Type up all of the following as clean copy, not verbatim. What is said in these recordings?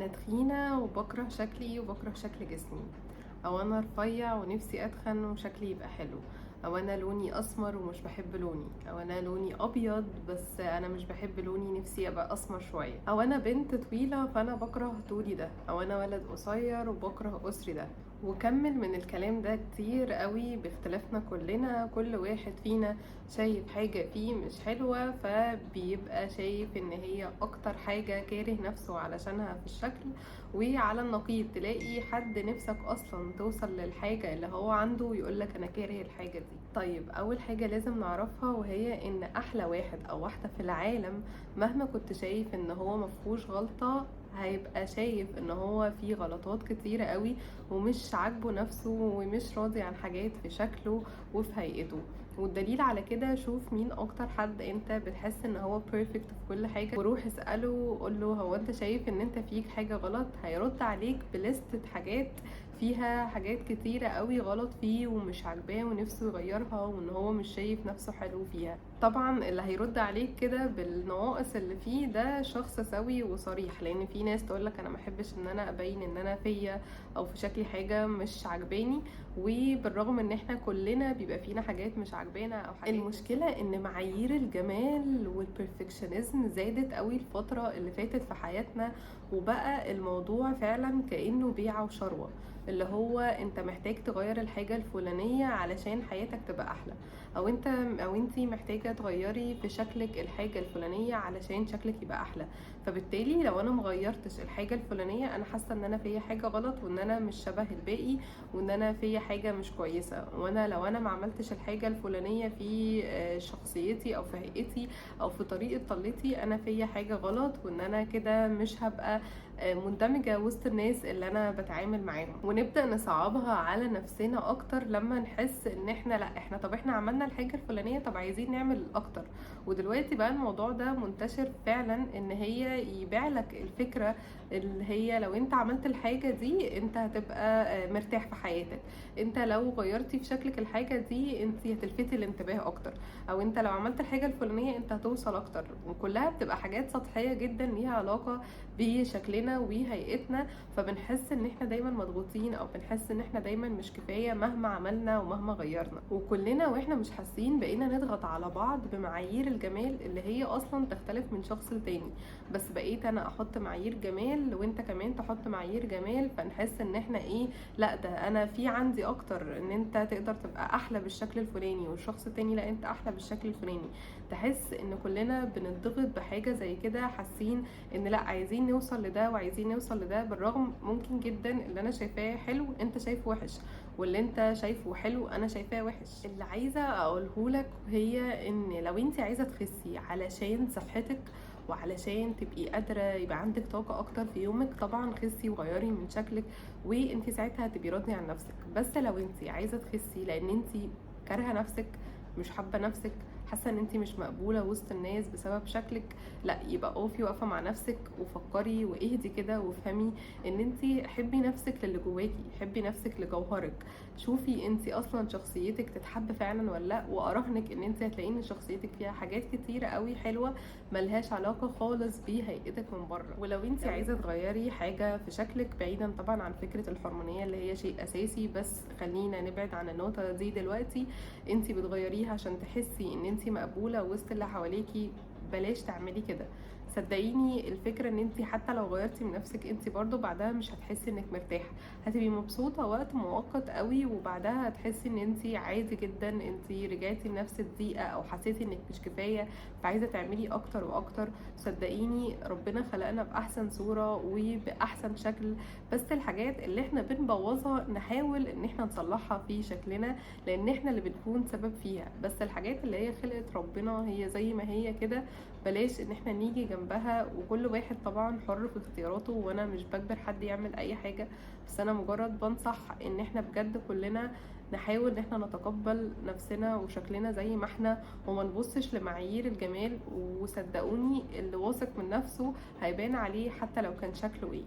انا تخينه وبكره شكلي وبكره شكل جسمي، او انا رفيع ونفسي اتخن وشكلي يبقى حلو، او انا لوني اسمر ومش بحب لوني، او انا لوني ابيض بس انا مش بحب لوني نفسي ابقى اسمر شويه، او انا بنت طويله فانا بكره طولي ده، او انا ولد قصير وبكره قصري ده. وكمل من الكلام ده كتير قوي باختلافنا كلنا. كل واحد فينا شايف حاجة فيه مش حلوة فبيبقى شايف ان هي اكتر حاجة كاره نفسه علشانها في الشكل. وعلى النقيض تلاقي حد نفسك اصلا توصل للحاجة اللي هو عنده ويقولك انا كاره الحاجة دي. طيب اول حاجة لازم نعرفها وهي ان احلى واحد او واحدة في العالم مهما كنت شايف ان هو مفهوش غلطة هيبقى شايف ان هو فيه غلطات كتيرة قوي ومش عاجبه نفسه ومش راضي عن حاجات في شكله وفي هيئته. والدليل على كده شوف مين اكتر حد انت بتحس ان هو بيرفكت في كل حاجة وروح اسأله وقول له هو انت شايف ان انت فيك حاجة غلط، هيرد عليك بلستة حاجات فيها حاجات كتيرة قوي غلط فيه ومش عاجباه ونفسه يغيرها وان هو مش شايف نفسه حلو فيها. طبعا اللي هيرد عليك كده بالنواقص اللي فيه ده شخص سوي وصريح، لان في ناس تقولك انا محبش ان انا ابين ان انا فيا او في شكلي حاجة مش عاجباني، وبالرغم ان احنا كلنا بيبقى فينا حاجات مش عاجبانا او حاجات. المشكلة ان معايير الجمال والبرفكشنزم زادت قوي الفترة اللي فاتت في حياتنا، وبقى الموضوع فعلا كأنه بيعة وشروة، اللي هو انت محتاج تغير الحاجة الفلانية علشان حياتك تبقى احلى، او انتي محتاجة تغيري في شكلك الحاجة الفلانية علشان شكلك يبقى احلى. فبالتالي لو انا مغيرتش الحاجة الفلانية انا حاسة ان انا فيا حاجة غلط وان انا مش شبه الباقي وان انا فيا حاجة مش كويسة، وانا لو انا ما عملتش الحاجة الفلانية في شخصيتي او في هيئتي او في طريقة طلتي انا فيا حاجة غلط وان انا كده مش هبقى مندمجة وسط الناس اللي انا بتعامل معاهم. ونبدأ نصعبها على نفسنا اكتر لما نحس ان احنا لا احنا طب احنا عملنا الحاجة الفلانية طب عايزين نعمل اكتر. ودلوقتي بقى الموضوع ده منتشر فعلا ان هي يبيع لك الفكرة اللي هي لو انت عملت الحاجة دي انت هتبقى مرتاح في حياتك، انت لو غيرتي في شكلك الحاجة دي انت هتلفتي الانتباه اكتر، او انت لو عملت الحاجة الفلانية انت هتوصل اكتر. وكلها بتبقى حاجات سطحية جدا ليها علاقة بشكلنا وهيئتنا، فبنحس ان احنا دايما مضغوطين او بنحس ان احنا دايما مش كفاية مهما عملنا ومهما غيرنا. وكلنا واحنا مش حاسين بقينا نضغط على بعض بمعايير الجمال اللي هي اصلا تختلف من شخص لتاني، بس بقيت انا احط معايير جمال وانت كمان تحط معايير جمال فنحس ان احنا ايه، لا ده انا في عندي اكتر ان انت تقدر تبقى احلى بالشكل الفلاني والشخص التاني لا انت احلى بالشكل الفلاني. تحس ان كلنا بنضغط بحاجة زي كده، حاسين ان لا عايزين نوصل لده وعايزين نوصل لده، بالرغم ممكن جدا اللي انا شايفاه حلو انت شايفه وحش، واللي انت شايفه حلو انا شايفاه وحش. اللي عايزة اقولهولك هي ان لو انت عايزة تخسي علشان صحتك وعلشان تبقي قادرة يبقى عندك طاقة اكتر في يومك، طبعا خسي وغيري من شكلك وانت ساعتها هتبقي راضية عن نفسك. بس لو انت عايزة تخسي لان انت كارهة نفسك، مش حابة نفسك، حاسه ان انت مش مقبوله وسط الناس بسبب شكلك، لا يبقى اقفي واقفه مع نفسك وفكري واهدي كده وافهمي ان انت حبي نفسك للي جواكي، حبي نفسك لجوهرك، شوفي انت اصلا شخصيتك تتحب فعلا ولا لا. واراهنك ان انت هتلاقي ان شخصيتك فيها حاجات كتيره قوي حلوه ملهاش علاقه خالص بهيئتك من بره. ولو انت عايزه تغيري حاجه في شكلك بعيدا طبعا عن فكره الحرمانيه اللي هي شيء اساسي، بس خلينا نبعد عن النقطه دي دلوقتي، انت بتغيريها عشان تحسي ان انت مقبوله وسط اللي حواليكي، بلاش تعملي كده. صدقيني الفكره ان انت حتى لو غيرتي من نفسك انت برضو بعدها مش هتحسي انك مرتاحه، هتبقي مبسوطه وقت مؤقت قوي وبعدها هتحسي ان انت عادي جدا انت رجعتي لنفس الضيقه او حسيتي انك مش كفايه فعايزه تعملي اكتر واكتر. صدقيني ربنا خلقنا باحسن صوره وباحسن شكل، بس الحاجات اللي احنا بنبوظها نحاول ان احنا نصلحها في شكلنا لان احنا اللي بنكون سبب فيها. بس الحاجات اللي هي خلقت ربنا هي زي ما هي كده، بلاش ان احنا نيجي جنبها. وكل واحد طبعا حر في اختياراته وانا مش بجبر حد يعمل اي حاجة، بس انا مجرد بنصح ان احنا بجد كلنا نحاول ان احنا نتقبل نفسنا وشكلنا زي ما احنا وما نبصش لمعايير الجمال. وصدقوني اللي واثق من نفسه هيبان عليه حتى لو كان شكله ايه.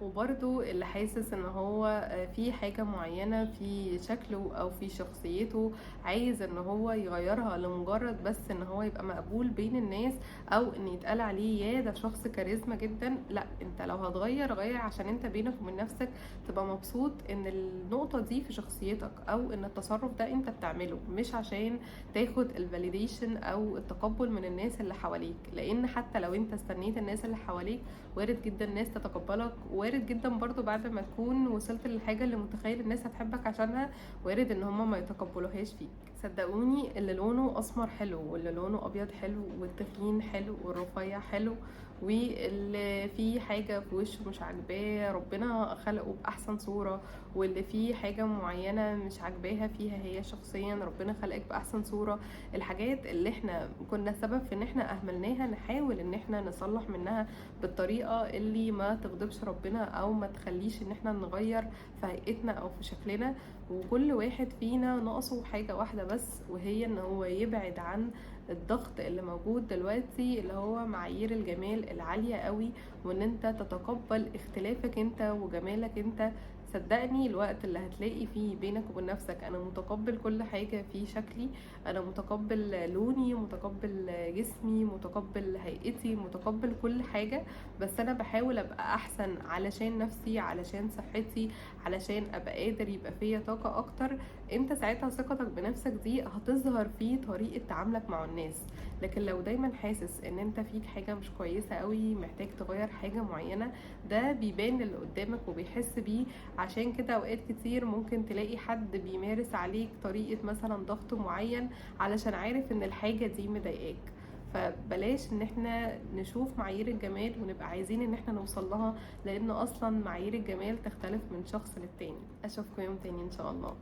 وبرضو اللي حاسس ان هو في حاجة معينة في شكله او في شخصيته عايز ان هو يغيرها لمجرد بس ان هو يبقى مقبول بين الناس، او ان يتقال عليه يا ده شخص كاريزما جدا. لا، انت لو هتغير غير عشان انت بينك وبين نفسك تبقى مبسوط ان النقطة دي في شخصيتك، او ان التصرف ده انت بتعمله، مش عشان تاخد الفاليديشن او التقبل من الناس اللي حواليك. لان حتى لو انت استنيت الناس اللي حواليك، وارد جدا الناس تتقبلك، وارد جدا برضو بعد ما تكون وصلت للحاجة اللي متخيل الناس هتحبك عشانها، وارد ان هما ما يتقبلوهاش فيك. صدقوني، اللي لونه اسمر حلو، واللي لونه ابيض حلو، والتخين حلو، والرفيع حلو، واللي فيه حاجة في وشه مش عاجباه ربنا خلقه بأحسن صورة، واللي فيه حاجة معينة مش عاجباها فيها هي شخصيا ربنا خلقك بأحسن صورة. الحاجات اللي احنا كنا سبب في ان احنا اهملناها نحاول ان احنا نصلح منها بالطريقة اللي ما تغضبش ربنا، او ما تخليش ان احنا نغير في هيئتنا او في شكلنا. وكل واحد فينا ناقصه حاجة واحدة بس، وهي ان هو يبعد عن الضغط اللي موجود دلوقتي، اللي هو معايير الجمال العالية قوي، وان انت تتقبل اختلافك انت وجمالك انت. صدقني الوقت اللي هتلاقي فيه بينك وبين نفسك انا متقبل كل حاجة في شكلي، انا متقبل لوني، متقبل جسمي، متقبل هيئتي، متقبل كل حاجة، بس انا بحاول ابقى احسن علشان نفسي، علشان صحتي، علشان ابقى قادر يبقى فيا طاقة اكتر. انت ساعتها ثقتك بنفسك دي هتظهر في طريقة تعاملك مع الناس. لكن لو دايما حاسس ان انت فيك حاجة مش كويسة قوي، محتاج تغير حاجة معينة، ده بيبان اللي قدامك وبيحس بيه. عشان كده اوقات كتير ممكن تلاقي حد بيمارس عليك طريقة مثلا ضغط معين علشان عارف ان الحاجة دي مضايقاك. فبلاش ان احنا نشوف معايير الجمال ونبقى عايزين ان احنا نوصل لها، لان اصلا معايير الجمال تختلف من شخص للتاني. اشوفكم يوم تاني ان شاء الله.